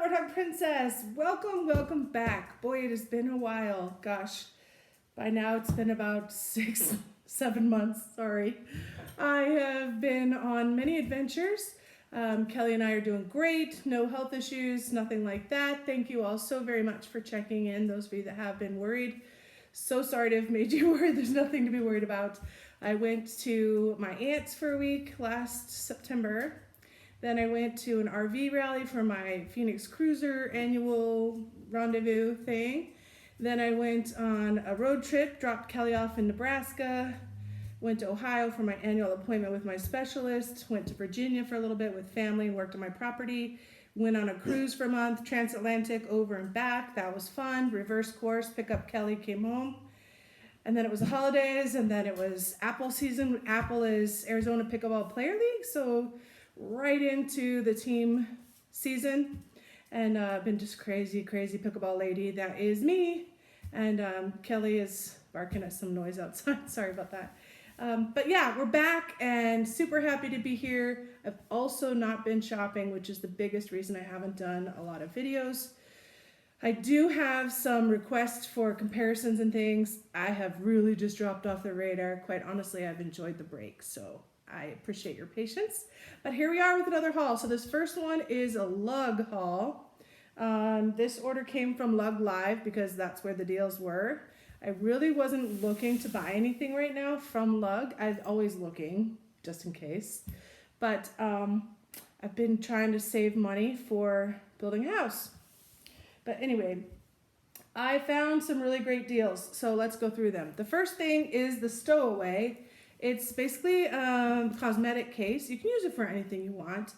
Warthog Princess. Welcome back. Boy, it has been a while. Gosh, by now it's been about 7 months. Sorry. I have been on many adventures. Kelly and I are doing great. No health issues, nothing like that. Thank you all so very much for checking in. Those of you that have been worried. So sorry to have made you worried. There's nothing to be worried about. I went to my aunt's for a week last September. Then I went to an RV rally for my Phoenix Cruiser annual rendezvous thing. Then I went on a road trip, dropped Kelly off in Nebraska, went to Ohio for my annual appointment with my specialist, went to Virginia for a little bit with family, worked on my property, went on a cruise for a month, transatlantic over and back. That was fun. Reverse course, pick up Kelly, came home. And then it was the holidays, and then it was Apple season. Apple is Arizona Pickleball Player League, so right into the team season, and been just crazy pickleball lady. That is me. And Kelly is barking at some noise outside. Sorry about that. But yeah, we're back and super happy to be here. I've also not been shopping, which is the biggest reason I haven't done a lot of videos. I do have some requests for comparisons and things. I have really just dropped off the radar. Quite honestly, I've enjoyed the break, so I appreciate your patience. But here we are with another haul. So this first one is a Lug haul. This order came from LugLIVE because that's where the deals were. I really wasn't looking to buy anything right now from Lug. I'm always looking, just in case. But I've been trying to save money for building a house. But anyway, I found some really great deals. So let's go through them. The first thing is the Stowaway. It's basically a cosmetic case. You can use it for anything you want.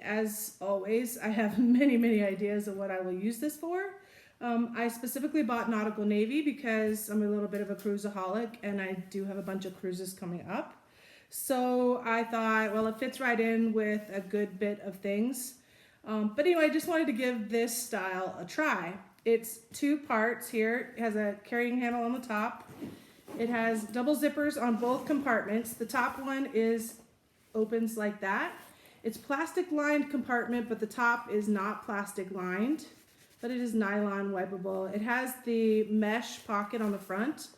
As always, I have many ideas of what I will use this for. I specifically bought Nautical Navy because I'm a little bit of a cruiseaholic and I do have a bunch of cruises coming up. So I thought, well, it fits right in with a good bit of things. But anyway, I just wanted to give this style a try. It's 2 parts here. It has a carrying handle on the top. It has double zippers on both compartments. The top one opens like that. It's plastic lined compartment, but the top is not plastic lined, but it is nylon wipeable. It has the mesh pocket on the front,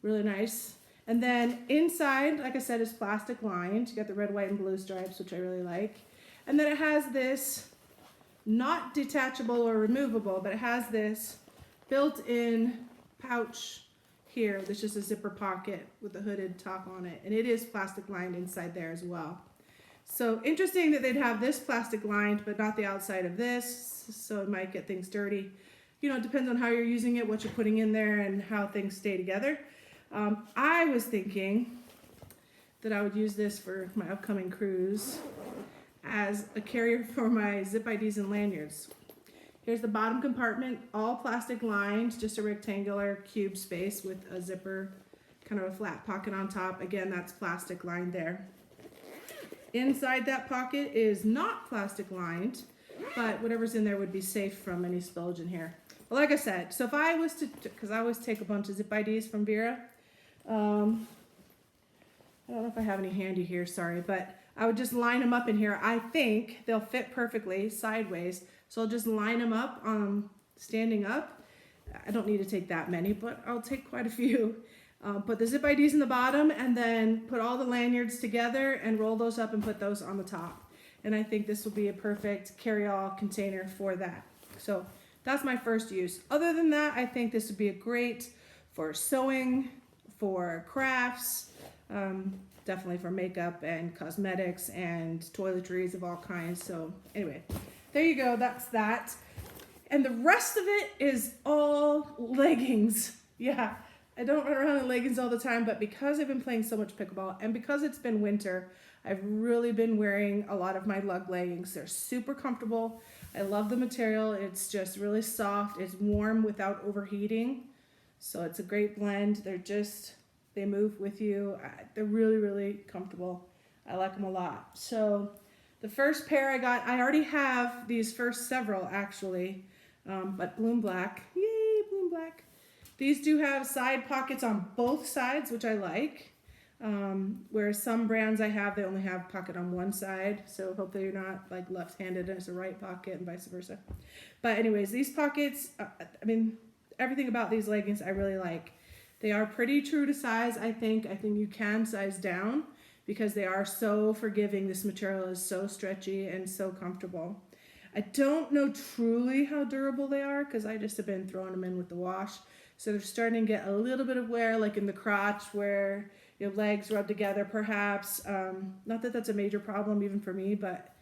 really nice. And then inside, like I said, is plastic lined. You got the red, white, and blue stripes, which I really like. And then it has this, not detachable or removable, but it has this built-in pouch here. There's just a zipper pocket with a hooded top on it, and it is plastic lined inside there as well. So interesting that they'd have this plastic lined but not the outside of this, so it might get things dirty. You know, it depends on how you're using it, what you're putting in there, and how things stay together. I was thinking that I would use this for my upcoming cruise as a carrier for my zip IDs and lanyards. Here's the bottom compartment, all plastic lined, just a rectangular cube space with a zipper, kind of a flat pocket on top. Again, that's plastic lined there. Inside that pocket is not plastic lined, but whatever's in there would be safe from any spillage in here. Well, like I said, so if I was to, because I always take a bunch of zip IDs from Vera, I don't know if I have any handy here, sorry, but I would just line them up in here. I think they'll fit perfectly sideways. So I'll just line them up standing up. I don't need to take that many, but I'll take quite a few. Put the zip IDs in the bottom and then put all the lanyards together and roll those up and put those on the top. And I think this will be a perfect carry-all container for that. So that's my first use. Other than that, I think this would be a great for sewing, for crafts, definitely for makeup and cosmetics and toiletries of all kinds. So anyway, there you go, that's that. And the rest of it is all leggings. Yeah, I don't run around in leggings all the time, but because I've been playing so much pickleball and because it's been winter, I've really been wearing a lot of my Lug leggings. They're super comfortable. I love the material. It's just really soft. It's warm without overheating. So it's a great blend. They move with you. They're really comfortable. I like them a lot. So the first pair I got, I already have these first several actually, but Bloom Black, yay, Bloom Black. These do have side pockets on both sides, which I like. Whereas some brands I have, they only have pocket on one side. So hopefully you're not like left-handed and it's a right pocket and vice versa. But anyways, these pockets, I mean, everything about these leggings I really like. They are pretty true to size, I think. I think you can size down because they are so forgiving. This material is so stretchy and so comfortable. I don't know truly how durable they are because I just have been throwing them in with the wash. So they're starting to get a little bit of wear, like in the crotch where your legs rub together perhaps. Not that that's a major problem even for me, but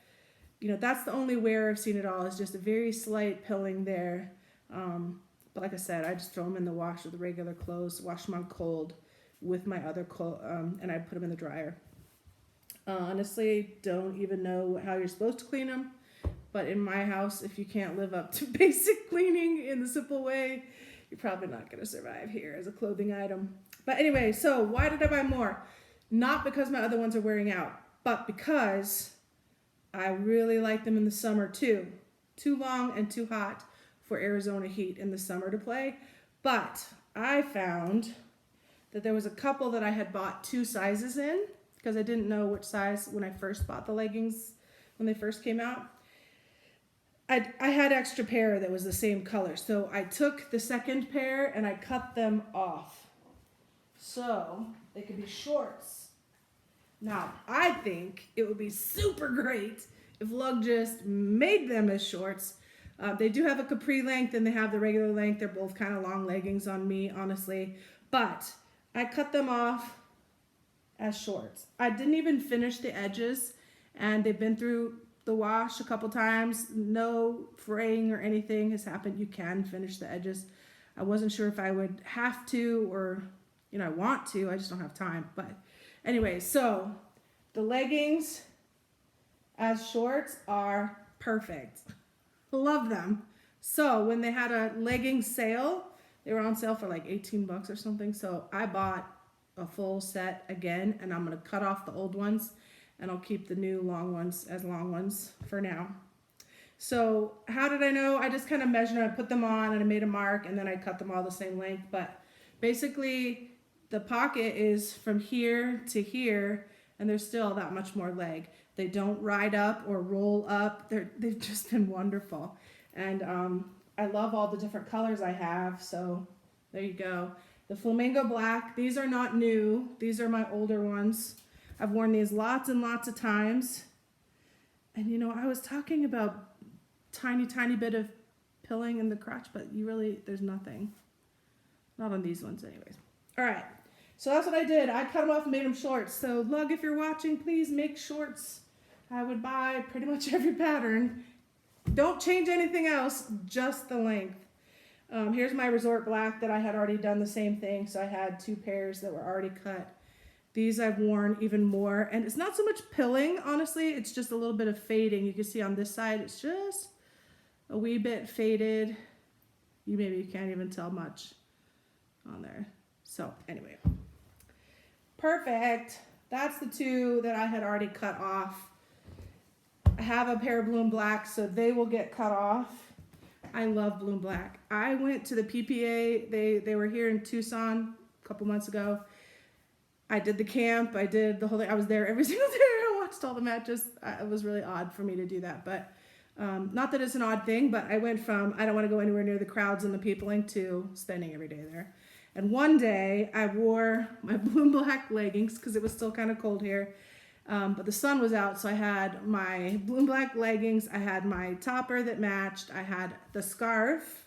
you know, that's the only wear I've seen at all is just a very slight pilling there. But like I said, I just throw them in the wash with the regular clothes, wash them on cold with my other clothes, and I put them in the dryer. Honestly, don't even know how you're supposed to clean them. But in my house, if you can't live up to basic cleaning in the simple way, you're probably not going to survive here as a clothing item. But anyway, so why did I buy more? Not because my other ones are wearing out, but because I really like them in the summer too. Too long and too hot for Arizona heat in the summer to play. But I found that there was a couple that I had bought 2 sizes in because I didn't know which size when I first bought the leggings when they first came out. I had extra pair that was the same color. So I took the second pair and I cut them off. So they could be shorts. Now, I think it would be super great if Lug just made them as shorts. They do have a capri length and they have the regular length. They're both kind of long leggings on me, honestly. But I cut them off as shorts. I didn't even finish the edges and they've been through the wash a couple times. No fraying or anything has happened. You can finish the edges. I wasn't sure if I would have to or, you know, I want to. I just don't have time. But anyway, so the leggings as shorts are perfect. Love them. So when they had a legging sale, they were on sale for like $18 or something. So I bought a full set again and I'm going to cut off the old ones and I'll keep the new long ones as long ones for now. So how did I know? I just kind of measured, I put them on and I made a mark and then I cut them all the same length. But basically the pocket is from here to here and there's still that much more leg. They don't ride up or roll up. They've just been wonderful. And I love all the different colors I have. So there you go. The flamingo black, these are not new. These are my older ones. I've worn these lots and lots of times. And you know, I was talking about tiny bit of pilling in the crotch, but there's nothing. Not on these ones anyways. All right, so that's what I did. I cut them off and made them shorts. So Lug, if you're watching, please make shorts. I would buy pretty much every pattern. Don't change anything else, just the length. Here's my resort black that I had already done the same thing. So I had 2 pairs that were already cut. These I've worn even more, and it's not so much pilling, honestly, it's just a little bit of fading. You can see on this side, it's just a wee bit faded. Maybe you can't even tell much on there. So anyway, perfect. That's the 2 that I had already cut off. I have a pair of blue and black, so they will get cut off. I love blue and black. I went to the PPA, they were here in Tucson a couple months ago. I did the camp, I did the whole thing. I was there every single day. I watched all the matches. It was really odd for me to do that, but not that it's an odd thing, but I went from, I don't want to go anywhere near the crowds and the peopling to spending every day there. And one day I wore my blue and black leggings because it was still kind of cold here, but the sun was out. So I had my blue and black leggings. I had my topper that matched. I had the scarf.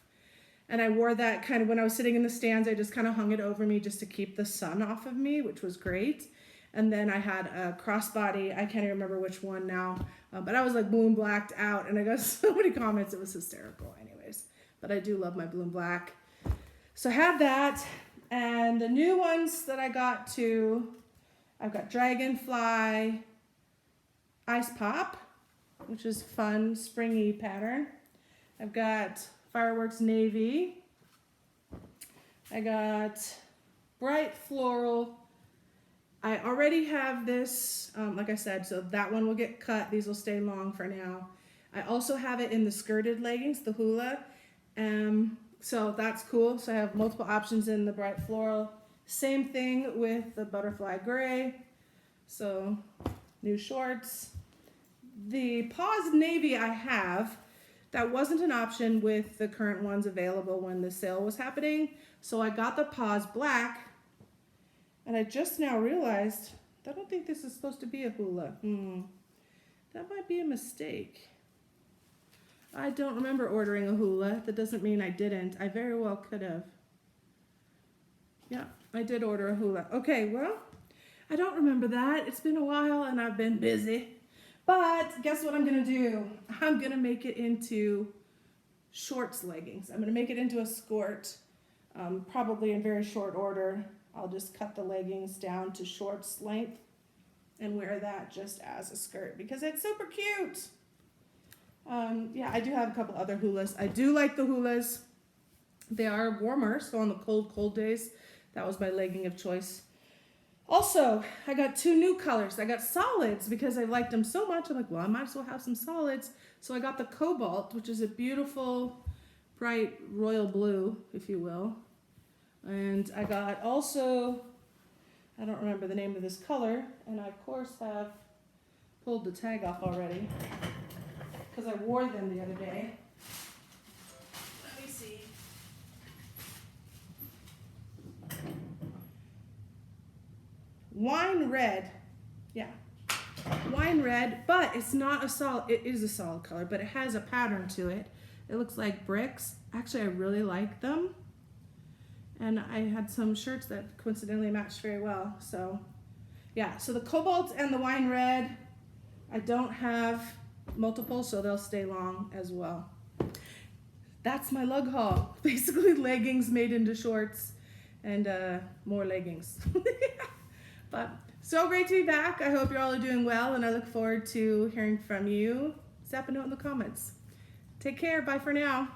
And I wore that kind of when I was sitting in the stands. I just kind of hung it over me just to keep the sun off of me, which was great. And then I had a crossbody. I can't even remember which one now. But I was like blue and blacked out. And I got so many comments. It was hysterical anyways. But I do love my blue and black. So I had that. And the new ones that I got too, I've got Dragonfly Ice Pop, which is fun, springy pattern. I've got Fireworks Navy. I got Bright Floral. I already have this, like I said, so that one will get cut. These will stay long for now. I also have it in the skirted leggings, the hula. So that's cool. So I have multiple options in the Bright Floral Same thing with the butterfly gray. So new shorts. The paws navy I have, that wasn't an option with the current ones available when the sale was happening. So I got the paws black, and I just now realized, I don't think this is supposed to be a hula. That might be a mistake. I don't remember ordering a hula. That doesn't mean I didn't. I very well could have. Yeah, I did order a hula. Okay, well, I don't remember that. It's been a while and I've been busy. But guess what I'm gonna do? I'm gonna make it into shorts leggings. I'm gonna make it into a skirt, probably in very short order. I'll just cut the leggings down to shorts length and wear that just as a skirt because it's super cute. Yeah, I do have a couple other hulas. I do like the hulas. They are warmer, so on the cold days, that was my legging of choice. Also, I got 2 new colors. I got solids because I liked them so much. I'm like, well, I might as well have some solids. So I got the cobalt, which is a beautiful, bright royal blue, if you will. And I got also, I don't remember the name of this color, and I, of course, have pulled the tag off already because I wore them the other day. Let me see. Wine red. Yeah. Wine red, but it's not a solid, it is a solid color, but it has a pattern to it. It looks like bricks. Actually, I really like them. And I had some shirts that coincidentally matched very well. So yeah, so the cobalt and the wine red, I don't have multiple, so they'll stay long as well. That's my lug haul. Basically leggings made into shorts and more leggings. But so great to be back. I hope you all are doing well, and I look forward to hearing from you. Zap a note in the comments. Take care. Bye for now.